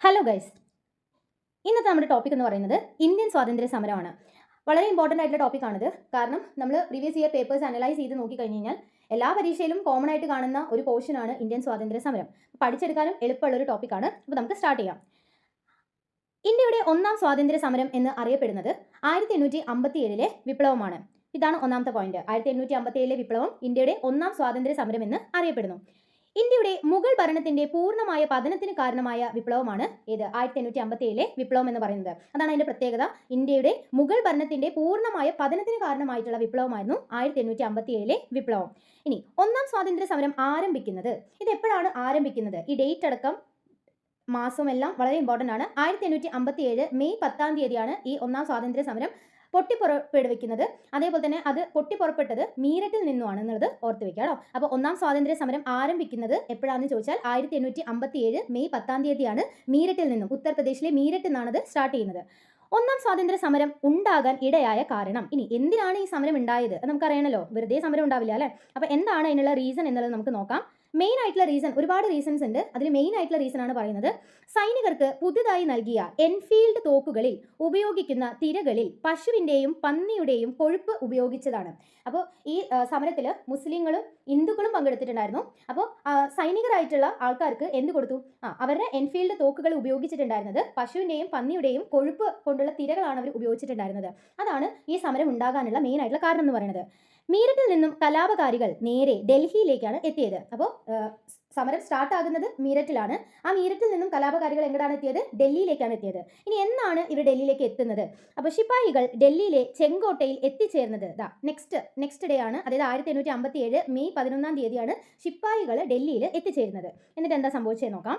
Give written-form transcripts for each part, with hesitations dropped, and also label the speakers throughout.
Speaker 1: Hello guys, ഇന്നത്തെ നമ്മുടെ topic എന്ന് പറയുന്നത് ഇന്ത്യൻ സ്വാതന്ത്ര്യ സമരമാണ്. വളരെ ഇമ്പോർട്ടൻ്റ് ആയിട്ടുള്ള ടോപ്പിക്കാണിത്. കാരണം നമ്മൾ പ്രീവിയസ് ഇയർ പേപ്പേഴ്സ് അനലൈസ് ചെയ്ത് നോക്കിക്കഴിഞ്ഞ് കഴിഞ്ഞാൽ എല്ലാ പരീക്ഷയിലും കോമൺ ആയിട്ട് കാണുന്ന ഒരു പോർഷനാണ് ഇന്ത്യൻ സ്വാതന്ത്ര്യ സമരം. പഠിച്ചെടുക്കാനും എളുപ്പമുള്ള ഒരു ടോപ്പിക്കാണ്. അപ്പോൾ നമുക്ക് സ്റ്റാർട്ട് ചെയ്യാം. ഇന്ത്യയുടെ ഒന്നാം സ്വാതന്ത്ര്യ സമരം എന്ന് അറിയപ്പെടുന്നത് 1857 വിപ്ലവമാണ്. ഇതാണ് ഒന്നാമത്തെ പോയിന്റ്. 1857 വിപ്ലവം ഇന്ത്യയുടെ ഒന്നാം സ്വാതന്ത്ര്യ സമരം എന്ന് അറിയപ്പെടുന്നു. ഇന്ത്യയുടെ മുഗൾ ഭരണത്തിന്റെ പൂർണ്ണമായ പതനത്തിന് കാരണമായ വിപ്ലവമാണ് ഏത് 1857 വിപ്ലവം എന്ന് പറയുന്നത്. അതാണ് അതിന്റെ പ്രത്യേകത. ഇന്ത്യയുടെ മുഗൾ ഭരണത്തിന്റെ പൂർണ്ണമായ പതനത്തിന് കാരണമായിട്ടുള്ള വിപ്ലവമായിരുന്നു 1857 വിപ്ലവം. ഇനി ഒന്നാം സ്വാതന്ത്ര്യ സമരം ആരംഭിക്കുന്നത്, ഇത് എപ്പോഴാണ് ആരംഭിക്കുന്നത്, ഈ ഡേറ്റ് അടക്കം മാസവും എല്ലാം വളരെ ഇമ്പോർട്ടൻ്റ് ആണ്. 1857 മെയ് 10 ഈ ഒന്നാം സ്വാതന്ത്ര്യ സമരം പൊട്ടിപ്പുറപ്പെടുവിക്കുന്നത്. അതേപോലെ തന്നെ അത് പൊട്ടിപ്പുറപ്പെട്ടത് മീററ്റിൽ നിന്നുമാണ് എന്നുള്ളത് ഓർത്ത് വെക്കുക കേട്ടോ. അപ്പോൾ ഒന്നാം സ്വാതന്ത്ര്യ സമരം ആരംഭിക്കുന്നത് എപ്പോഴാണെന്ന് ചോദിച്ചാൽ 1857 മെയ് 10 മീററ്റിൽ നിന്നും, ഉത്തർപ്രദേശിലെ മീററ്റിൽ നിന്നാണ് ഇത് സ്റ്റാർട്ട് ചെയ്യുന്നത്. ഒന്നാം സ്വാതന്ത്ര്യ സമരം ഉണ്ടാകാൻ ഇടയായ കാരണം, ഇനി എന്തിനാണ് ഈ സമരം ഉണ്ടായത് നമുക്കറിയണല്ലോ. വെറുതെ സമരം ഉണ്ടാവില്ല അല്ലേ. അപ്പോൾ എന്താണ് അതിനുള്ള റീസൺ എന്നുള്ളത് നമുക്ക് നോക്കാം. മെയിൻ ആയിട്ടുള്ള റീസൺ, ഒരുപാട് റീസൺസ് ഉണ്ട്. അതിൽ മെയിൻ ആയിട്ടുള്ള റീസൺ ആണ് പറയുന്നത്, സൈനികർക്ക് പുതുതായി നൽകിയ എൻഫീൽഡ് തോക്കുകളിൽ ഉപയോഗിക്കുന്ന തിരകളിൽ പശുവിൻ്റെയും പന്നിയുടെയും കൊഴുപ്പ് ഉപയോഗിച്ചതാണ്. അപ്പോൾ ഈ സമരത്തിൽ മുസ്ലിങ്ങളും ഹിന്ദുക്കളും പങ്കെടുത്തിട്ടുണ്ടായിരുന്നു. അപ്പോൾ സൈനികരായിട്ടുള്ള ആൾക്കാർക്ക് എന്ത് കൊടുത്തു? അവരുടെ എൻഫീൽഡ് തോക്കുകൾ ഉപയോഗിച്ചിട്ടുണ്ടായിരുന്നത് പശുവിൻ്റെയും പന്നിയുടെയും കൊഴുപ്പ് കൊണ്ടുള്ള തിരകളാണ് അവർ ഉപയോഗിച്ചിട്ടുണ്ടായിരുന്നത്. അതാണ് ഈ സമരം ഉണ്ടാകാനുള്ള മെയിൻ ആയിട്ടുള്ള കാരണം എന്ന് പറയുന്നത്. മീററ്റിൽ നിന്നും കലാപകാരികൾ നേരെ ഡൽഹിയിലേക്കാണ് എത്തിയത്. അപ്പോൾ സമരം സ്റ്റാർട്ട് ആകുന്നത് മീററ്റിലാണ്. ആ മീററ്റിൽ നിന്നും കലാപകാരികൾ എങ്ങോട്ടാണ് എത്തിയത്? ഡൽഹിയിലേക്കാണ് എത്തിയത്. ഇനി എന്നാണ് ഇവർ ഡൽഹിയിലേക്ക് എത്തുന്നത്? അപ്പോൾ ശിപ്പായികൾ ഡൽഹിയിലെ ചെങ്കോട്ടയിൽ എത്തിച്ചേർന്നത് നെക്സ്റ്റ് ഡേ ആണ്. അതായത് 1857 മെയ് 11 ശിപ്പായികൾ ഡൽഹിയിൽ എത്തിച്ചേരുന്നത്. എന്നിട്ട് എന്താ സംഭവിച്ചത് നോക്കാം.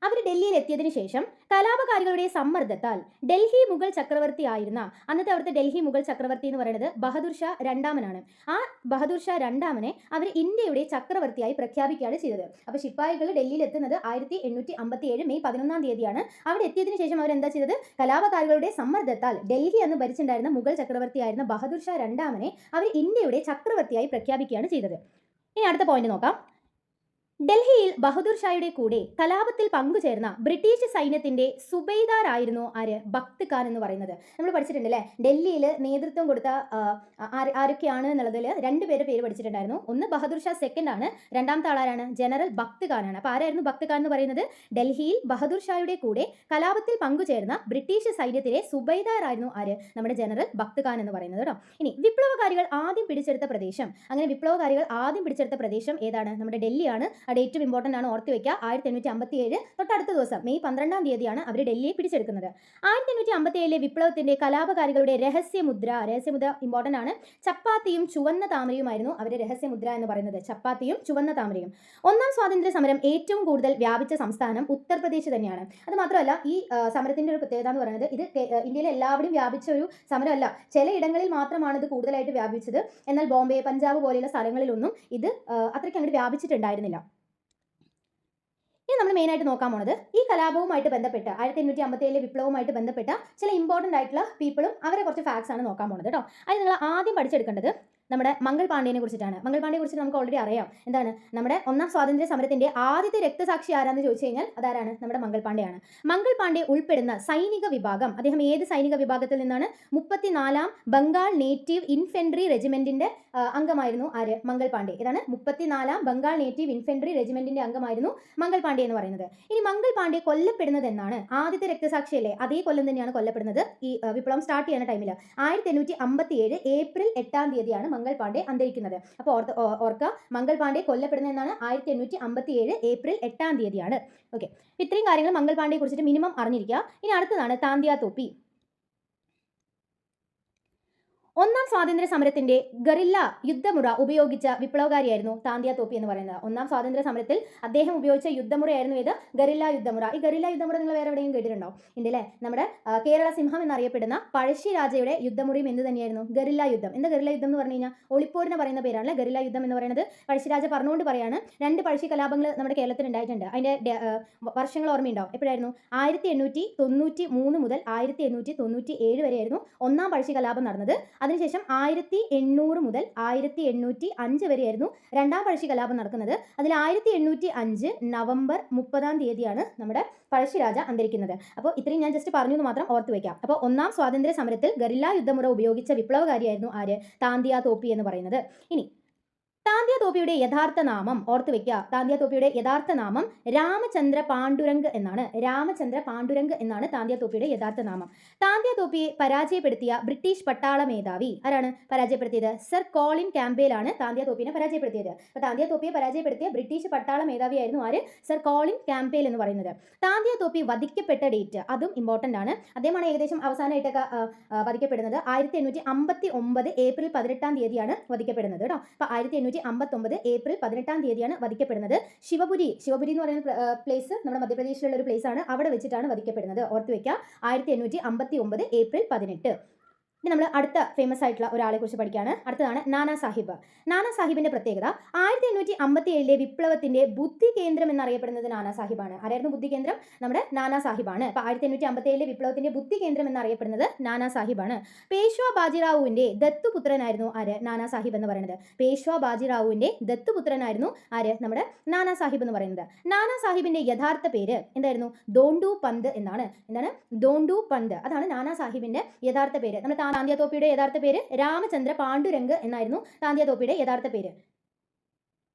Speaker 1: അവർ ഡൽഹിയിൽ എത്തിയതിനു ശേഷം കലാപകാരികളുടെ സമ്മർദ്ദത്താൽ ഡൽഹി മുഗൾ ചക്രവർത്തി ആയിരുന്ന, അന്നത്തെ അവിടുത്തെ ഡൽഹി മുഗൾ ചക്രവർത്തി എന്ന് പറയുന്നത് ബഹദൂർ ഷാ രണ്ടാമനാണ്. ആ ബഹദൂർ ഷാ രണ്ടാമനെ അവർ ഇന്ത്യയുടെ ചക്രവർത്തിയായി പ്രഖ്യാപിക്കുകയാണ് ചെയ്തത്. അപ്പോൾ ശിപ്പായികൾ ഡൽഹിയിൽ എത്തുന്നത് 1857 മെയ് 11 അവിടെ എത്തിയതിനു ശേഷം അവർ എന്താ ചെയ്തത്? കലാപകാരികളുടെ സമ്മർദ്ദത്താൽ ഡൽഹി എന്ന് ഭരിച്ചിട്ടുണ്ടായിരുന്ന മുഗൾ ചക്രവർത്തിയായിരുന്ന ബഹദൂർ ഷാ രണ്ടാമനെ അവർ ഇന്ത്യയുടെ ചക്രവർത്തിയായി പ്രഖ്യാപിക്കുകയാണ് ചെയ്തത്. ഇനി അടുത്ത പോയിന്റ് നോക്കാം. ഡൽഹിയിൽ ബഹദൂർ ഷായുടെ കൂടെ കലാപത്തിൽ പങ്കുചേർന്ന ബ്രിട്ടീഷ് സൈന്യത്തിന്റെ സുബൈദാർ ആയിരുന്നു ആര്? ബക്ത് ഖാൻ എന്ന് പറയുന്നത്. നമ്മൾ പഠിച്ചിട്ടുണ്ട് അല്ലേ. ഡൽഹിയിൽ നേതൃത്വം കൊടുത്ത ആരൊക്കെയാണ് എന്നുള്ളതിൽ രണ്ടുപേരുടെ പേര് പഠിച്ചിട്ടുണ്ടായിരുന്നു. ഒന്ന് ബഹദൂർ ഷാ സെക്കൻഡ് ആണ്, രണ്ടാമത്തെ ആളാരാണ്? ജനറൽ ബക്ത് ഖാൻ ആണ്. അപ്പോൾ ആരായിരുന്നു ബക്ത് ഖാൻ എന്ന് പറയുന്നത്? ഡൽഹിയിൽ ബഹദൂർ ഷായുടെ കൂടെ കലാപത്തിൽ പങ്കുചേർന്ന ബ്രിട്ടീഷ് സൈന്യത്തിലെ സുബൈദാർ ആയിരുന്നു ആര്? നമ്മുടെ ജനറൽ ബക്ത് ഖാൻ എന്ന് പറയുന്നത് കേട്ടോ. ഇനി വിപ്ലവകാരികൾ ആദ്യം പിടിച്ചെടുത്ത പ്രദേശം, അങ്ങനെ വിപ്ലവകാരികൾ ആദ്യം പിടിച്ചെടുത്ത പ്രദേശം ഏതാണ്? നമ്മുടെ ഡൽഹിയാണ്. ഡേറ്റും ഇമ്പോർട്ടൻ്റ് ആണ്, ഓർത്ത് വെക്കുക. 1857 തൊട്ടടുത്ത ദിവസം മെയ് 12 അവർ ഡൽഹിയെ പിടിച്ചെടുക്കുന്നത്. 1857 വിപ്ലവത്തിന്റെ കലാപകാരികളുടെ രഹസ്യമുദ്ര ഇമ്പോർട്ടൻ്റ് ആണ്. ചപ്പാത്തിയും ചുവന്ന താമരയുമായിരുന്നു അവരുടെ രഹസ്യമുദ്ര എന്ന് പറയുന്നത്. ചപ്പാത്തിയും ചുവന്ന താമരയും. ഒന്നാം സ്വാതന്ത്ര്യ സമരം ഏറ്റവും കൂടുതൽ വ്യാപിച്ച സംസ്ഥാനം ഉത്തർപ്രദേശ് തന്നെയാണ്. അത് മാത്രമല്ല ഈ സമരത്തിന്റെ ഒരു പ്രത്യേകത എന്ന് പറയുന്നത്, ഇത് ഇന്ത്യയിലെ എല്ലാവരും വ്യാപിച്ച ഒരു സമരമല്ല. ചിലയിടങ്ങളിൽ മാത്രമാണ് ഇത് കൂടുതലായിട്ട് വ്യാപിച്ചത്. എന്നാൽ ബോംബെ, പഞ്ചാബ് പോലെയുള്ള സ്ഥലങ്ങളിലൊന്നും ഇത് അത്രയ്ക്ക് അങ്ങോട്ട് വ്യാപിച്ചിട്ടുണ്ടായിരുന്നില്ല. ഇനി നമ്മൾ മെയിനായിട്ട് നോക്കാൻ പോണത് ഈ കലാപവുമായിട്ട് ബന്ധപ്പെട്ട 1857 വിപ്ലവവുമായിട്ട് ബന്ധപ്പെട്ട ചില ഇമ്പോർട്ടൻ്റ് ആയിട്ടുള്ള പീപ്പിളും അവരെ കുറച്ച് ഫാക്ട്സ് ആണ് നോക്കാൻ പോകുന്നത് കേട്ടോ. അത് നിങ്ങൾ ആദ്യം പഠിച്ചെടുക്കേണ്ടത് നമ്മുടെ മംഗൾ പാണ്ഡെയെ കുറിച്ചിട്ടാണ്. മംഗൾ പാണ്ഡെയെ കുറിച്ച് നമുക്ക് ഓൾറെഡി അറിയാം. എന്താണ്? നമ്മുടെ ഒന്നാം സ്വാതന്ത്ര്യ സമരത്തിന്റെ ആദ്യത്തെ രക്തസാക്ഷി ആരാന്ന് ചോദിച്ചു കഴിഞ്ഞാൽ അതാരാണ്? നമ്മുടെ മംഗൾ പാണ്ഡെയാണ്. മംഗൾ പാണ്ഡെ ഉൾപ്പെടുന്ന സൈനിക വിഭാഗം, അദ്ദേഹം ഏത് സൈനിക വിഭാഗത്തിൽ നിന്നാണ്? 34ാം ബംഗാൾ നേറ്റീവ് ഇൻഫെൻട്രി റെജിമെന്റിന്റെ അംഗമായിരുന്നു ആര്? മംഗൾ പാണ്ഡെ. ഇതാണ് 34ാം ബംഗാൾ നേറ്റീവ് ഇൻഫെൻട്രി റെജിമെന്റിന്റെ അംഗമായിരുന്നു മംഗൾ പാണ്ഡെ എന്ന് പറയുന്നത്. ഇനി മംഗൾ പാണ്ഡെ കൊല്ലപ്പെടുന്നത് എന്നാണ്? ആദ്യത്തെ രക്തസാക്ഷിയല്ലേ, അതേ കൊല്ലം തന്നെയാണ് കൊല്ലപ്പെടുന്നത്. ഈ വിപ്ലവം സ്റ്റാർട്ട് ചെയ്യുന്ന ടൈമിൽ 1857 ഏപ്രിൽ 8 മംഗൾ പാണ്ഡെ അന്തരിക്കുന്നത്. അപ്പോൾ ഓർക്കുക, മംഗൾ പാണ്ഡെ കൊല്ലപ്പെടുന്ന എന്നാണ്? 1857 ഏപ്രിൽ 8 ഓക്കെ. ഇത്രയും കാര്യങ്ങൾ മംഗൾ പാണ്ഡെയെ കുറിച്ചിട്ട് മിനിമം അറിഞ്ഞിരിക്കുക. ഇനി അടുത്തതാണ് താന്തിയ തോപ്പി. ഒന്നാം സ്വാതന്ത്ര്യ സമരത്തിന്റെ ഗറില്ല യുദ്ധമുറ ഉപയോഗിച്ച വിപ്ലവകാരിയായിരുന്നു താന്തിയ തോപ്പി എന്ന് പറയുന്നത്. ഒന്നാം സ്വാതന്ത്ര്യ സമരത്തിൽ അദ്ദേഹം ഉപയോഗിച്ച യുദ്ധമുറയായിരുന്നു ഇത്? ഗറില്ല യുദ്ധമുറ. ഈ ഗറില്ല യുദ്ധമുറ നിങ്ങൾ വേറെ എവിടെയും കേട്ടിട്ടുണ്ടോ? ഉണ്ടല്ലേ. നമ്മുടെ കേരള സിംഹം എന്നറിയപ്പെടുന്ന പഴശ്ശി രാജയുടെ യുദ്ധമുറയും എന്ത് തന്നെയായിരുന്നു? ഗറില്ല യുദ്ധം. എന്താ ഗറില്ല യുദ്ധം എന്ന് പറഞ്ഞു കഴിഞ്ഞാൽ? ഒളിപ്പോരിന് പറയുന്ന പേരാണ് ഗറില്ല യുദ്ധം എന്ന് പറയുന്നത്. പഴശ്ശിരാജ പറഞ്ഞുകൊണ്ട് പറയാണ്, 2 പഴശ്ശി കലാപങ്ങൾ നമ്മുടെ കേരളത്തിൽ ഉണ്ടായിട്ടുണ്ട്. അതിന്റെ വർഷങ്ങൾ ഓർമ്മയുണ്ടോ? എപ്പോഴായിരുന്നു? 1893 മുതൽ 1897 വരെയായിരുന്നു ഒന്നാം പഴശ്ശി കലാപം നടന്നത്. അതിനുശേഷം 1800 മുതൽ 1805 വരെയായിരുന്നു രണ്ടാം പഴശ്ശി കലാപം നടക്കുന്നത്. അതിൽ 1805 നവംബർ 30 തീയതിയാണ് നമ്മുടെ പഴശ്ശിരാജ അന്തരിക്കുന്നത്. അപ്പോൾ ഇത്രയും ഞാൻ ജസ്റ്റ് പറഞ്ഞു എന്ന് മാത്രം ഓർത്ത് വയ്ക്കാം. അപ്പോൾ ഒന്നാം സ്വാതന്ത്ര്യ സമരത്തിൽ ഗറില്ല യുദ്ധമുറ ഉപയോഗിച്ച വിപ്ലവകാരിയായിരുന്നു ആര്? താന്തിയ തോപ്പി എന്ന് പറയുന്നത്. ഇനി താന്തിയ തോപ്പിയുടെ യഥാർത്ഥ നാമം ഓർത്ത് വെക്കുക. താന്തിയ തോപ്പിയുടെ യഥാർത്ഥ നാമം രാമചന്ദ്ര പാണ്ഡുരംഗ് എന്നാണ്. രാമചന്ദ്ര പാണ്ഡുരംഗ് എന്നാണ് താന്തിയ തോപ്പിയുടെ യഥാർത്ഥ നാമം. താന്തിയ തോപ്പിയെ പരാജയപ്പെടുത്തിയ ബ്രിട്ടീഷ് പട്ടാള മേധാവി ആരാണ് പരാജയപ്പെടുത്തിയത്? സർ കോളിൻ ക്യാമ്പബെയിലാണ് താന്തിയ തോപ്പിനെ പരാജയപ്പെടുത്തിയത്. അപ്പോൾ താന്തിയ തോപ്പിയെ പരാജയപ്പെടുത്തിയ ബ്രിട്ടീഷ് പട്ടാള മേധാവിയായിരുന്നു ആര്? സർ കോളിൻ ക്യാമ്പബെയിൽ എന്ന് പറയുന്നത്. താന്തിയ തോപ്പി വധിക്കപ്പെട്ട ഡേറ്റ് അതും ഇമ്പോർട്ടൻ്റ് ആണ്. അദ്ദേഹമാണ് ഏകദേശം അവസാനമായിട്ടൊക്കെ വധിക്കപ്പെടുന്നത് 1859 ഏപ്രിൽ 18 തീയതിയാണ് വധിക്കപ്പെടുന്നത് കേട്ടോ. അപ്പോൾ 1859 ഏപ്രിൽ 18 തീയതിയാണ് വധിക്കപ്പെടുന്നത്. ശിവപുരി എന്ന് പറയുന്ന പ്ലേസ് നമ്മുടെ മധ്യപ്രദേശിലുള്ള ഒരു പ്ലേസ് ആണ്. അവിടെ വെച്ചിട്ടാണ് വധിക്കപ്പെടുന്നത്. ഓർത്ത് വെക്കുക 1859 ഏപ്രിൽ 18. ഇനി നമ്മൾ അടുത്ത ഫേമസ് ആയിട്ടുള്ള ഒരാളെ കുറിച്ച് പഠിക്കുകയാണ്. അടുത്തതാണ് നാനാ സാഹിബ്. നാനാ സാഹിബിന്റെ പ്രത്യേകത 1857 വിപ്ലവത്തിന്റെ ബുദ്ധി കേന്ദ്രം എന്നറിയപ്പെടുന്നത് നാനാ സാഹിബാണ്. ആരായിരുന്നു ബുദ്ധി കേന്ദ്രം? നമ്മുടെ നാനാ സാഹിബാണ്. അപ്പോൾ 1857 വിപ്ലവത്തിന്റെ ബുദ്ധി കേന്ദ്രം എന്നറിയപ്പെടുന്നത് നാനാ സാഹിബാണ്. പേഷ്വാ ബാജിറാവുവിന്റെ ദത്തുപുത്രനായിരുന്നു ആര്? നാനാ സാഹിബ് എന്ന് പറയുന്നത്. പേഷ്വാ ബാജിറാവുവിന്റെ ദത്തുപുത്രനായിരുന്നു ആര്? നമ്മുടെ നാനാ സാഹിബ് എന്ന് പറയുന്നത്. നാനാ സാഹിബിന്റെ യഥാർത്ഥ പേര് എന്തായിരുന്നു? ദോണ്ടു പന്ത് എന്നാണ്. എന്താണ്? ദോണ്ടു പന്ത്. അതാണ് നാനാ സാഹിബിന്റെ യഥാർത്ഥ പേര്. നമ്മൾ താന്തിയ തോപ്പിയുടെ യഥാർത്ഥ പേര് രാമചന്ദ്ര പാണ്ഡുരംഗ് എന്നായിരുന്നു താന്തിയ തോപ്പിയുടെ യഥാർത്ഥ പേര്.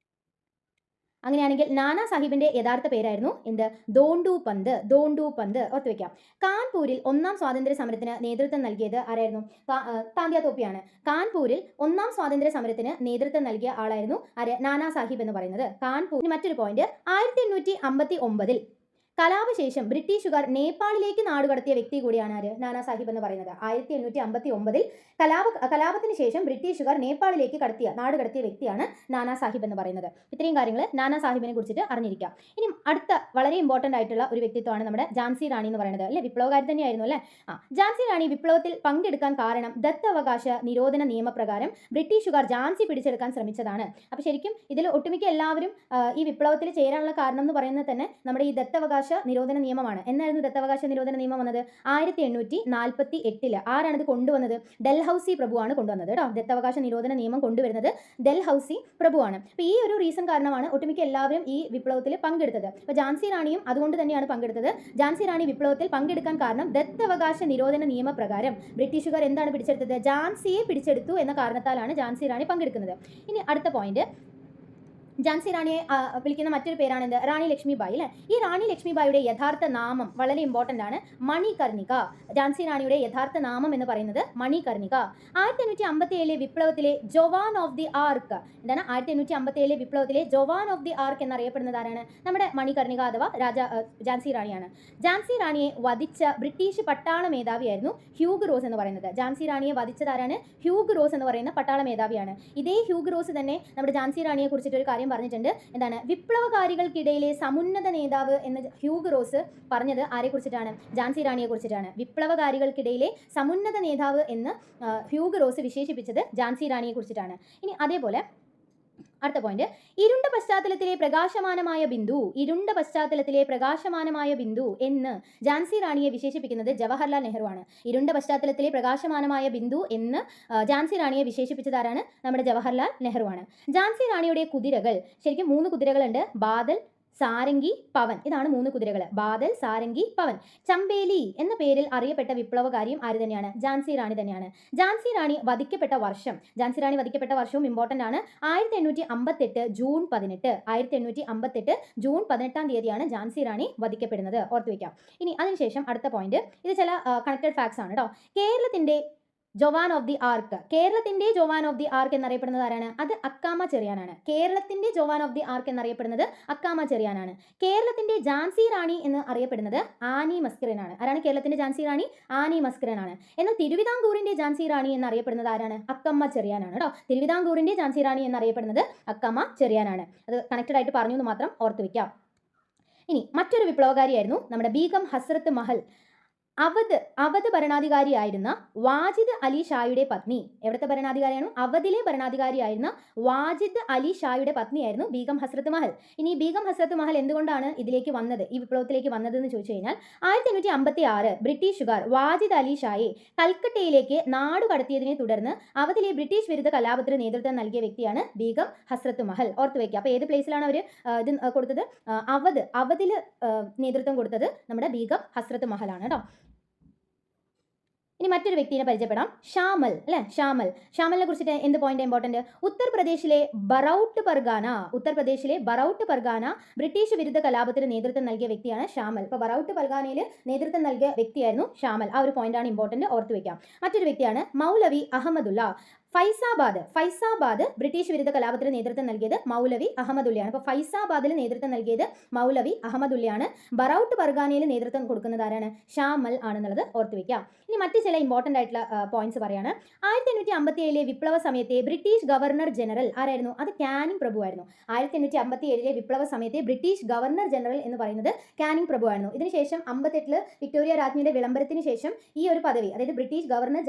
Speaker 1: അങ്ങനെയാണെങ്കിൽ നാനാ സാഹിബിന്റെ യഥാർത്ഥ പേരായിരുന്നു എന്ത്? ദോണ്ടു പന്ത്. ദോണ്ടു പന്ത് ഓർത്ത് വെക്കാം. കാൺപൂരിൽ ഒന്നാം സ്വാതന്ത്ര്യ സമരത്തിന് നേതൃത്വം നൽകിയത് ആരായിരുന്നു? താന്തിയ തോപ്പിയാണ്. കാൺപൂരിൽ ഒന്നാം സ്വാതന്ത്ര്യ സമരത്തിന് നേതൃത്വം നൽകിയ ആളായിരുന്നു ആര്? നാനാ സാഹിബ് എന്ന് പറയുന്നത്. കാൺപൂർ. മറ്റൊരു പോയിന്റ് 1859 കലാപശേഷം ബ്രിട്ടീഷുകാർ നേപ്പാളിലേക്ക് നാടുകടത്തിയ വ്യക്തി കൂടിയാണ് ആര്? നാനാ സാഹിബ് എന്ന് പറയുന്നത്. 1859 കലാപത്തിന് ശേഷം ബ്രിട്ടീഷുകാർ നേപ്പാളിലേക്ക് നാടുകടത്തിയ വ്യക്തിയാണ് നാനാ സാഹിബ് എന്ന് പറയുന്നത്. ഇത്രയും കാര്യങ്ങൾ നാനാ സാഹിബിനെ കുറിച്ചിട്ട് അറിഞ്ഞിരിക്കാം. ഇനി അടുത്ത വളരെ ഇമ്പോർട്ടൻ്റ് ആയിട്ടുള്ള ഒരു വ്യക്തിത്വമാണ് നമ്മുടെ ഝാൻസി റാണി എന്ന് പറയുന്നത്. അല്ലേ? വിപ്ലവകാരി തന്നെയായിരുന്നു അല്ലേ? ഝാൻസി റാണി വിപ്ലവത്തിൽ പങ്കെടുക്കാൻ കാരണം ദത്തവകാശ നിരോധന നിയമപ്രകാരം ബ്രിട്ടീഷുകാർ ഝാൻസി പിടിച്ചെടുക്കാൻ ശ്രമിച്ചതാണ്. അപ്പോൾ ശരിക്കും ഇതിൽ ഒട്ടുമിക്ക എല്ലാവരും ഈ വിപ്ലവത്തിൽ ചേരാനുള്ള കാരണം എന്ന് പറയുന്നത് തന്നെ നമ്മുടെ ഈ ദത്തവകാശ നിരോധന നിയമമാണ്. എന്നായിരുന്നു ദത്തവകാശ നിരോധന നിയമം വന്നത്? 1848. ആരാണ് ഇത് കൊണ്ടുവന്നത്? ഡൽഹൌസി പ്രഭുവാണ് കൊണ്ടുവന്നത് കേട്ടോ. ദത്തവകാശ നിരോധന നിയമം കൊണ്ടുവരുന്നത് ഡൽഹൌസി പ്രഭുവാണ്. അപ്പോൾ ഈ ഒരു റീസൺ കാരണമാണ് ഒട്ടുമിക്ക എല്ലാവരും ഈ വിപ്ലവത്തിൽ പങ്കെടുത്തത്. അപ്പോൾ ഝാൻസി റാണിയും അതുകൊണ്ട് തന്നെയാണ് പങ്കെടുത്തത്. ഝാൻസി റാണി വിപ്ലവത്തിൽ പങ്കെടുക്കാൻ കാരണം ദത്തവകാശ നിരോധന നിയമപ്രകാരം ബ്രിട്ടീഷുകാർ എന്താണ് പിടിച്ചെടുത്തത്? ഝാൻസിയെ പിടിച്ചെടുത്തു എന്ന കാരണത്താലാണ് ഝാൻസി റാണി പങ്കെടുക്കുന്നത്. ഇനി അടുത്ത പോയിന്റ്, ഝാൻസി റാണിയെ വിളിക്കുന്ന മറ്റൊരു പേരാണ് എന്ത്? റാണി ലക്ഷ്മിബായി അല്ലേ? ഈ റാണി ലക്ഷ്മിബായിയുടെ യഥാർത്ഥ നാമം വളരെ ഇമ്പോർട്ടൻ്റ് ആണ്. മണികർണിക. ഝാൻസി റാണിയുടെ യഥാർത്ഥ നാമം എന്ന് പറയുന്നത് മണികർണിക. 1857 വിപ്ലവത്തിലെ ജോവാൻ ഓഫ് ദി ആർക്ക്. എന്താണ്? 1857 വിപ്ലവത്തിലെ ജോവാൻ ഓഫ് ദി ആർക്ക് എന്നറിയപ്പെടുന്നത് ആരാണ്? നമ്മുടെ മണികർണിക അഥവാ ഝാൻസി റാണിയാണ്. ഝാൻസി റാണിയെ വധിച്ച ബ്രിട്ടീഷ് പട്ടാള മേധാവിയായിരുന്നു ഹ്യൂഗ് റോസ് എന്ന് പറയുന്നത്. ഝാൻസി റാണിയെ വധിച്ചതാരാണ്? ഹ്യൂഗ് റോസ് എന്ന് പറയുന്ന പട്ടാള മേധാവിയാണ്. ഇതേ ഹ്യൂഗ് റോസ് തന്നെ നമ്മുടെ ഝാൻസി റാണിയെ കുറിച്ചിട്ട് ഒരു കാര്യം പറഞ്ഞിട്ടുണ്ട്. എന്താണ്? വിപ്ലവകാരികൾക്കിടയിലെ സമുന്നത നേതാവ് എന്ന് ഹ്യൂഗ് റോസ് പറഞ്ഞത് ആരെ കുറിച്ചിട്ടാണ്? ഝാൻസി റാണിയെ കുറിച്ചിട്ടാണ്. വിപ്ലവകാരികൾക്കിടയിലെ സമുന്നത നേതാവ് എന്ന് ഹ്യൂഗ് റോസ് വിശേഷിപ്പിച്ചത് ഝാൻസി റാണിയെ കുറിച്ചിട്ടാണ്. ഇനി അതേപോലെ അടുത്ത പോയിന്റ്, ഇരുണ്ട പശ്ചാത്തലത്തിലെ പ്രകാശമാനമായ ബിന്ദു എന്ന് ഝാൻസി റാണിയെ വിശേഷിപ്പിക്കുന്നത് ജവഹർലാൽ നെഹ്റു ആണ്. ഇരുണ്ട പശ്ചാത്തലത്തിലെ പ്രകാശമാനമായ ബിന്ദു എന്ന് ഝാൻസി റാണിയെ വിശേഷിപ്പിച്ചതാരാണ്? നമ്മുടെ ജവഹർലാൽ നെഹ്റു ആണ്. ഝാൻസി റാണിയുടെ കുതിരകൾ ശരിക്കും 3 കുതിരകളുണ്ട്. ബാദൽ, സാരംഗി, പവൻ. ഇതാണ് 3 കുതിരകൾ. ബാദൽ, സാരംഗി, പവൻ. ചമ്പേലി എന്ന പേരിൽ അറിയപ്പെട്ട വിപ്ലവകാരിയും ആര് തന്നെയാണ്? ഝാൻസി റാണി തന്നെയാണ്. ഝാൻസി റാണി വധിക്കപ്പെട്ട വർഷവും ഇമ്പോർട്ടൻ്റ് ആണ്. 1858 ജൂൺ 18. 1858 ജൂൺ 18 തീയതിയാണ് ഝാൻസി റാണി വധിക്കപ്പെടുന്നത്. ഓർത്തു വയ്ക്കാം. ഇനി അതിനുശേഷം അടുത്ത പോയിന്റ്, ഇത് ചില കണക്റ്റഡ് ഫാക്ട്സ് ആണ് കേട്ടോ. കേരളത്തിന്റെ ജോവാൻ ഓഫ് ദി ആർക്ക്. കേരളത്തിന്റെ ജോവാൻ ഓഫ് ദി ആർക്ക് എന്നറിയപ്പെടുന്നത് ആരാണ്? അത് അക്കാമ ചെറിയാനാണ്. കേരളത്തിന്റെ ജോവാൻ ഓഫ് ദി ആർക്ക് എന്നറിയപ്പെടുന്നത് അക്കാമ ചെറിയാനാണ്. കേരളത്തിന്റെ ഝാൻസി റാണി എന്ന് അറിയപ്പെടുന്നത് ആനി മസ്കറിനാണ്. ആരാണ് കേരളത്തിന്റെ ഝാൻസി റാണി? ആനി മസ്കറിനാണ്. എന്നാൽ തിരുവിതാംകൂറിന്റെ ഝാൻസി റാണി എന്നറിയപ്പെടുന്നത് ആരാണ്? അക്കമ്മ ചെറിയാനാണ് കേട്ടോ. തിരുവിതാംകൂറിന്റെ ഝാൻസി റാണി എന്നറിയപ്പെടുന്നത് അക്കമ്മ ചെറിയാനാണ്. അത് കണക്റ്റഡ് ആയിട്ട് പറഞ്ഞു എന്ന് മാത്രം ഓർത്തു വയ്ക്കാം. ഇനി മറ്റൊരു വിപ്ലവകാരിയായിരുന്നു നമ്മുടെ ബീഗം ഹസ്രത്ത് മഹൽ. അവധ് ഭരണാധികാരിയായിരുന്ന വാജിദ് അലി ഷായുടെ പത്നി, എവിടുത്തെ ഭരണാധികാരിയാണ്? അവധിലെ ഭരണാധികാരിയായിരുന്ന വാജിദ് അലി ഷായുടെ പത്നിയായിരുന്നു ബീഗം ഹസ്രത്ത് മഹൽ. ഇനി ബീഗം ഹസ്രത്ത് മഹൽ എന്തുകൊണ്ടാണ് ഇതിലേക്ക് വന്നത്, ഈ വിപ്ലവത്തിലേക്ക് വന്നത് എന്ന് ചോദിച്ചു കഴിഞ്ഞാൽ 1856 ബ്രിട്ടീഷുകാർ വാജിദ് അലി ഷായെ കൽക്കട്ടയിലേക്ക് നാടു കടത്തിയതിനെ തുടർന്ന് അവധിലെ ബ്രിട്ടീഷ് വിരുദ്ധ കലാപത്തിന് നേതൃത്വം നൽകിയ വ്യക്തിയാണ് ബീഗം ഹസ്രത്ത് മഹൽ. ഓർത്ത് വയ്ക്കുക. അപ്പോൾ ഏത് പ്ലേസിലാണ് അവർ ഇത് കൊടുത്തത്? അവധിൽ നേതൃത്വം കൊടുത്തത് നമ്മുടെ ബീഗം ഹസ്രത്ത് മഹലാണ് കേട്ടോ. ഇനി മറ്റൊരു വ്യക്തിയെ പരിചയപ്പെടാം, ഷാമൽ അല്ലെ. ഷാമലിനെ കുറിച്ചിട്ട് എന്ത് പോയിന്റ് ഇമ്പോർട്ടന്റ്? ഉത്തർപ്രദേശിലെ ബറൌട്ട് പർഗാന ബ്രിട്ടീഷ് വിരുദ്ധ കലാപത്തിന് നേതൃത്വം നൽകിയ വ്യക്തിയാണ് ഷാമൽ. ഇപ്പോൾ ബറൌട്ട് പർഗാനയിൽ നേതൃത്വം നൽകിയ വ്യക്തിയായിരുന്നു ഷാമൽ. ആ ഒരു പോയിന്റാണ് ഇമ്പോർട്ടന്റ്, ഓർത്തു വെക്കാം. മറ്റൊരു വ്യക്തിയാണ് മൗലവി അഹമ്മദുള്ള. ഫൈസാബാദ് ബ്രിട്ടീഷ് വിരുദ്ധ കലാപത്തിന് നേതൃത്വം നൽകിയത് മൗലവി അഹമ്മദുള്ളയാണ്. അപ്പോൾ ഫൈസാബാദിൽ നേതൃത്വം നൽകിയത് മൗലവി അഹമ്മദുള്ളയാണ്. ബറൌട്ട് പർഗാനയിൽ നേതൃത്വം കൊടുക്കുന്നത് ആരാണ്? ഷാമൽ ആണെന്നുള്ളത് ഓർത്തു വെക്കാം. ഇനി മറ്റു ചില ഇമ്പോർട്ടൻ്റ് ആയിട്ടുള്ള പോയിന്റ്സ് പറയാണ്. 1857 വിപ്ലവ സമയത്തെ ബ്രിട്ടീഷ് ഗവർണർ ജനറൽ ആരായിരുന്നു? അത് കാനിങ് പ്രഭു ആയിരുന്നു. 1857 വിപ്ലവ സമയത്തെ ബ്രിട്ടീഷ് ഗവർണർ ജനറൽ എന്ന് പറയുന്നത് കാനിങ് പ്രഭു ആയിരുന്നു. ഇതിനുശേഷം 58 വിക്ടോറിയ രാജ്ഞിയുടെ വിളംബരത്തിന് ശേഷം ഈ ഒരു പദവി, അതായത് ബ്രിട്ടീഷ് ഗവർണർ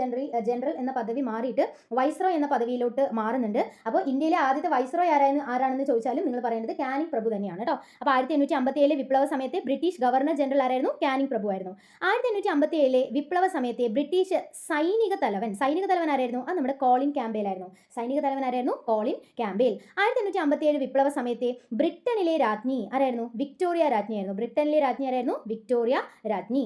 Speaker 1: ജനറൽ എന്ന പദവി മാറിയിട്ട് വൈസ്രോയ് എന്ന പദവിയിലോട്ട് മാറുന്നുണ്ട്. അപ്പോൾ ഇന്ത്യയിലെ ആദ്യത്തെ വൈസ്രോയ് ആരാണെന്ന് ചോദിച്ചാലും നിങ്ങൾ പറയുന്നത് കാനിങ് പ്രഭു തന്നെയാണ് കേട്ടോ. അപ്പോൾ 1857 വിപ്ലവ സമയത്തെ ബ്രിട്ടീഷ് ഗവർണർ ജനറൽ ആരായിരുന്നു? കാനിങ് പ്രഭു ആയിരുന്നു. 1857 വിപ്ലവ സമയത്തെ ബ്രിട്ടീഷ് സൈനിക തലവൻ ആരായിരുന്നു? അത് നമ്മുടെ കോളിൻ ക്യാമ്പെയിൽ ആയിരുന്നു. സൈനിക തലവൻ ആരായിരുന്നു? കോളിൻ ക്യാമ്പെയിൽ. 1857 വിപ്ലവ സമയത്തെ ബ്രിട്ടനിലെ രാജ്ഞി ആരായിരുന്നു? വിക്ടോറിയ രാജ്ഞിയായിരുന്നു. ബ്രിട്ടനിലെ രാജ്ഞി ആരായിരുന്നു? വിക്ടോറിയ രാജ്ഞി.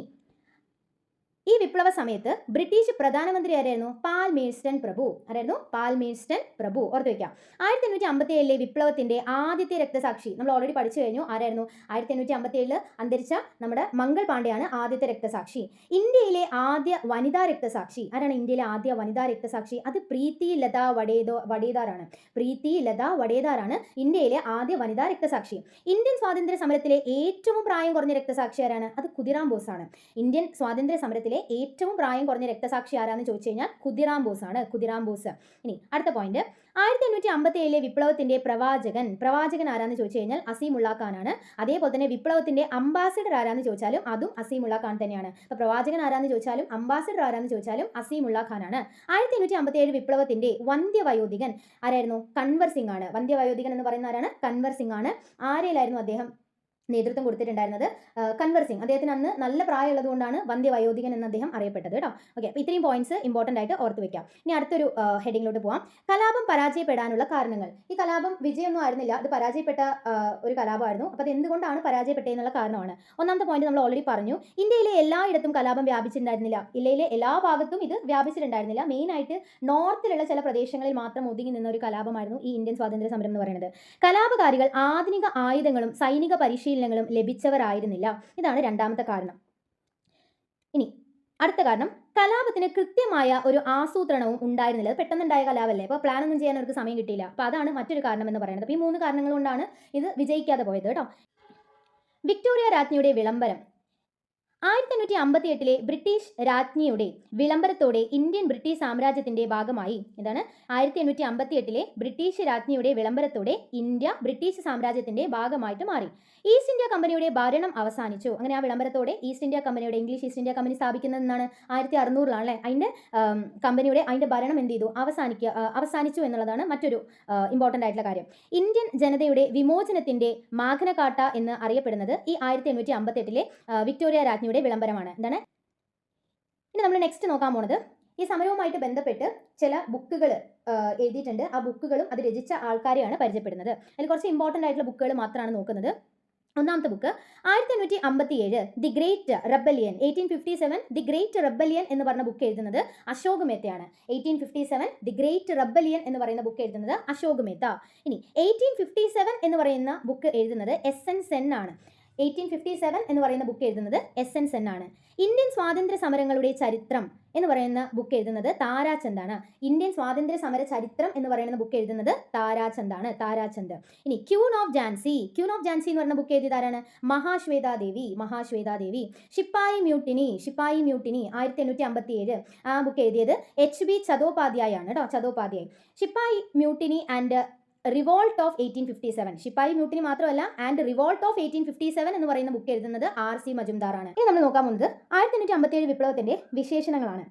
Speaker 1: ഈ വിപ്ലവ സമയത്ത് ബ്രിട്ടീഷ് പ്രധാനമന്ത്രി ആരായിരുന്നു? പാൽമേഴ്സ്റ്റൺ പ്രഭു ആരായിരുന്നു? പാൽമേഴ്സ്റ്റൺ പ്രഭു. ഓർത്ത് വയ്ക്കാം. 1857 വിപ്ലവത്തിന്റെ ആദ്യത്തെ രക്തസാക്ഷി നമ്മൾ ഓൾറെഡി പഠിച്ചു കഴിഞ്ഞു. ആരായിരുന്നു? 1857 അന്തരിച്ച നമ്മുടെ മംഗൾ പാണ്ഡെയാണ് ആദ്യത്തെ രക്തസാക്ഷി. ഇന്ത്യയിലെ ആദ്യ വനിതാ രക്തസാക്ഷി ആരാണ്? ഇന്ത്യയിലെ ആദ്യ വനിതാ രക്തസാക്ഷി അത് പ്രീതി ലതാ വഡേദാറാണ്. പ്രീതി ലതാ വഡേദാറാണ് ഇന്ത്യയിലെ ആദ്യ വനിതാ രക്തസാക്ഷി. ഇന്ത്യൻ സ്വാതന്ത്ര്യ സമരത്തിലെ ഏറ്റവും പ്രായം കുറഞ്ഞ രക്തസാക്ഷി ആരാണ്? അത് ഖുദിറാം ബോസ് ആണ്. ഇന്ത്യൻ സ്വാതന്ത്ര്യ സമരത്തിലെ ഏറ്റവും പ്രായം കുറഞ്ഞ രക്തസാക്ഷി ആരാന്ന് ചോദിച്ചു കഴിഞ്ഞാൽ ഖുദിറാം ബോസ് ആണ്. ഖുദിറാം ബോസ്. ഇനി അടുത്ത പോയിന്റ്, 1857 വിപ്ലവത്തിന്റെ പ്രവാചകൻ ആരാന്ന് ചോദിച്ചു കഴിഞ്ഞാൽ അസീമുള്ള ഖാൻ ആണ്. അതേപോലെ തന്നെ വിപ്ലവത്തിന്റെ അംബാസിഡർ ആരാന്ന് ചോദിച്ചാലും അതും അസീമുള്ള ഖാൻ തന്നെയാണ്. അപ്പോൾ പ്രവാചകൻ ആരാന്ന് ചോദിച്ചാലും അംബാസിഡർ ആരാന്ന് ചോദിച്ചാലും അസീമുള്ള ഖാൻ ആണ്. 1857 വിപ്ലവത്തിന്റെ വന്ധ്യവയോധികൻ ആരായിരുന്നു? കൻവർ സിംഗ് ആണ്. വന്ധ്യവയോധികൻ എന്ന് പറയുന്ന ആരാണ്? കൻവർ സിംഗ് ആണ്. ആരെയിലായിരുന്നു അദ്ദേഹം നേതൃത്വം കൊടുത്തിട്ടുണ്ടായിരുന്നത്? കൻവർ സിംഗ്. അദ്ദേഹത്തിന് അന്ന് നല്ല പ്രായമുള്ളത് കൊണ്ടാണ് വന്ധ്യവയോധികൻ എന്ന് അദ്ദേഹം അറിയപ്പെട്ടത് കേട്ടോ. ഓക്കെ, അപ്പോൾ ഇത്രയും പോയിന്റ്സ് ഇമ്പോർട്ടൻ്റ് ആയിട്ട് ഓർത്ത് വെക്കാം. ഇനി അടുത്തൊരു ഹെഡിങ്ങിലോട്ട് പോവാം. കലാപം പരാജയപ്പെടാനുള്ള കാരണങ്ങൾ. ഈ കലാപം വിജയമൊന്നും ആയിരുന്നില്ല, അത് പരാജയപ്പെട്ട ഒരു കലാപമായിരുന്നു. അപ്പോൾ അത് എന്തുകൊണ്ടാണ് പരാജയപ്പെട്ടതെന്നുള്ള കാരണമാണ്. ഒന്നാമത്തെ പോയിന്റ് നമ്മൾ ഓൾറെഡി പറഞ്ഞു. ഇന്ത്യയിലെ എല്ലായിടത്തും കലാപം വ്യാപിച്ചിട്ടുണ്ടായിരുന്നില്ല. ഇന്ത്യയിലെ എല്ലാ ഭാഗത്തും ഇത് വ്യാപിച്ചിട്ടുണ്ടായിരുന്നില്ല. മെയിനായിട്ട് നോർത്തിലുള്ള ചില പ്രദേശങ്ങളിൽ മാത്രം ഒതുങ്ങി നിന്ന ഒരു കലാപമായിരുന്നു ഈ ഇന്ത്യൻ സ്വാതന്ത്ര്യ സമരം എന്ന് പറയുന്നത്. കലാപകാരികൾ ആധുനിക ആയുധങ്ങളും സൈനിക പരിശീലനങ്ങളും ലഭിച്ചവരായിരുന്നില്ല. ഇതാണ് രണ്ടാമത്തെ കാരണം. ഇനി അടുത്ത കാരണം, കലാപത്തിന് കൃത്യമായ ഒരു ആസൂത്രണവും ഉണ്ടായിരുന്നില്ല. അത് പെട്ടെന്നുണ്ടായ കലാപല്ലേ, അപ്പോൾ പ്ലാൻ ഒന്നും ചെയ്യാൻ അവർക്ക് സമയം കിട്ടിയില്ല. അപ്പോൾ അതാണ് മറ്റൊരു കാരണം എന്ന് പറയുന്നത്. അപ്പോൾ ഈ 3 കാരണങ്ങൾ കൊണ്ടാണ് ഇത് വിജയിക്കാതെ പോയത് കേട്ടോ. വിക്ടോറിയ രാജ്ഞിയുടെ വിളംബരം. 1858 ബ്രിട്ടീഷ് രാജ്ഞിയുടെ വിളംബരത്തോടെ ഇന്ത്യൻ ബ്രിട്ടീഷ് സാമ്രാജ്യത്തിന്റെ ഭാഗമായി. ഇതാണ് 1858 ബ്രിട്ടീഷ് രാജ്ഞിയുടെ വിളംബരത്തോടെ ഇന്ത്യ ബ്രിട്ടീഷ് സാമ്രാജ്യത്തിന്റെ ഭാഗമായിട്ട് മാറി. ഈസ്റ്റ് ഇന്ത്യ കമ്പനിയുടെ ഭരണം അവസാനിച്ചു. അങ്ങനെ ആ വിളംബരത്തോടെ ഇംഗ്ലീഷ് ഈസ്റ്റ് ഇന്ത്യ കമ്പനി സ്ഥാപിക്കുന്നത് എന്നാണ് 1600 അതിന്റെ ഭരണം എന്ത് ചെയ്തു? അവസാനിച്ചു എന്നുള്ളതാണ് മറ്റൊരു ഇമ്പോർട്ടൻ്റ് ആയിട്ടുള്ള കാര്യം. ഇന്ത്യൻ ജനതയുടെ വിമോചനത്തിന്റെ മാഗ്ന കാർട്ട എന്ന് അറിയപ്പെടുന്നത് ഈ 1858 വിക്ടോറിയ രാജ്ഞിയുടെ വിളംബരമാണ്. എന്താണ്? ഇനി നമ്മൾ നെക്സ്റ്റ് നോക്കാൻ പോണത് ഈ സമരവുമായിട്ട് ബന്ധപ്പെട്ട് ചില ബുക്കുകൾ എഴുതിയിട്ടുണ്ട്. ആ ബുക്കുകളും അത് രചിച്ച ആൾക്കാരെയാണ് പരിചയപ്പെടുന്നത്. അതിൽ കുറച്ച് ഇമ്പോർട്ടൻ്റ് ആയിട്ടുള്ള ബുക്കുകൾ മാത്രമാണ് നോക്കുന്നത്. ഒന്നാമത്തെ book 1857 the great rebellion. 1857 the great rebellion എന്ന് പറഞ്ഞ ബുക്ക് എഴുതുന്നത് അശോക് മേത്തയാണ്. 1857 ദി ഗ്രേറ്റ് റെബല്യൻ എന്ന് പറയുന്ന ബുക്ക് എഴുതുന്നത് അശോക് മേത്ത. ഇനി 1857 എന്ന് പറയുന്ന ബുക്ക് എഴുതുന്നത് എസ്.എൻ. സെൻ ആണ്. 1857 എന്ന് പറയുന്ന ബുക്ക് എഴുതുന്നത് എസ്.എൻ. സെൻ ആണ്. ഇന്ത്യൻ സ്വാതന്ത്ര്യ സമരങ്ങളുടെ ചരിത്രം എന്ന് പറയുന്ന ബുക്ക് എഴുതുന്നത് താരാചന്ദാണ്. ഇന്ത്യൻ സ്വാതന്ത്ര്യ സമര ചരിത്രം എന്ന് പറയുന്ന ബുക്ക് എഴുതുന്നത് താരാചന്ദാണ്. താരാചന്ദ്. ഇനി ക്യൂൻ ഓഫ് ജാൻസി എന്ന് പറയുന്ന ബുക്ക് എഴുതിയതാരാണ്? മഹാശ്വേതാദേവി. ശിപ്പായി മ്യൂട്ടിനി 1857 ആ ബുക്ക് എഴുതിയത് H.B. ചതോപാധ്യായ ആണ് കേട്ടോ. Chattopadhyay. Sepoy mutiny and revolt of 1857. Sepoy mutiny മാത്രമല്ല ആൻഡ് റിവോൾട്ട് ഓഫ് 1857 എന്ന് പറയുന്ന ബുക്ക് എഴുതുന്നത് R.C. മജുംദാർ ആണ്. ഇനി നമ്മൾ നോക്കാൻ പോകുന്നത് 1857 വിപ്ലവത്തിന്റെ വിശേഷണങ്ങളാണ്.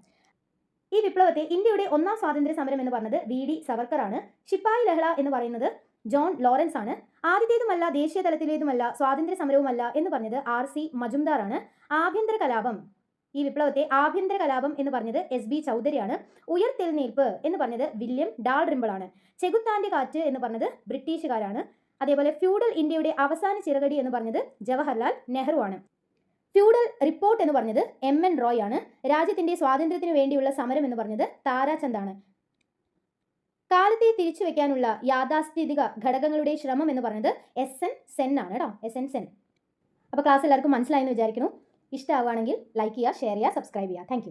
Speaker 1: ഈ വിപ്ലവത്തെ ഇന്ത്യയുടെ ഒന്നാം സ്വാതന്ത്ര്യ സമരം എന്ന് പറഞ്ഞത് V.D. സവർക്കർ ആണ്. ശിപ്പായി ലഹള എന്ന് പറയുന്നത് ജോൺ ലോറൻസ് ആണ്. ആദ്യത്തേതുമല്ല, ദേശീയ തലത്തിലേതുമല്ല, സ്വാതന്ത്ര്യ സമരവുമല്ല എന്ന് പറഞ്ഞത് R.C. മജുംദാർ ആണ്. ആഭ്യന്തര കലാപം, ഈ വിപ്ലവത്തെ ആഭ്യന്തര കലാപം എന്ന് പറഞ്ഞത് S.B. ചൗധരിയാണ്. ഉയർത്തെഴുന്നേൽപ്പ് എന്ന് പറഞ്ഞത് വില്യം ഡാൽറിംബിൾ ആണ്. ചെകുത്താന്റെ കാറ്റ് എന്ന് പറഞ്ഞത് ബ്രിട്ടീഷുകാരാണ്. അതേപോലെ ഫ്യൂഡൽ ഇന്ത്യയുടെ അവസാന ചിറകടി എന്ന് പറഞ്ഞത് ജവഹർലാൽ നെഹ്റു ആണ്. ഫ്യൂഡൽ റിപ്പോർട്ട് എന്ന് പറഞ്ഞത് M.N. റോയ് ആണ്. രാജ്യത്തിന്റെ സ്വാതന്ത്ര്യത്തിന് വേണ്ടിയുള്ള സമരം എന്ന് പറഞ്ഞത് താരാചന്ദ് ആണ്. കാലത്തെ തിരിച്ചു വെക്കാനുള്ള യാഥാസ്ഥിതിക ഘടകങ്ങളുടെ ശ്രമം എന്ന് പറഞ്ഞത് S.N. സെൻ ആണ് കേട്ടോ, S.N. സെൻ. അപ്പോൾ ക്ലാസ് എല്ലാവർക്കും മനസ്സിലായെന്ന് വിചാരിക്കുന്നു. ഇഷ്ടമാവുകയാണെങ്കിൽ ലൈക്ക് ചെയ്യുക, ഷെയർ ചെയ്യുക, സബ്സ്ക്രൈബ് ചെയ്യുക. താങ്ക്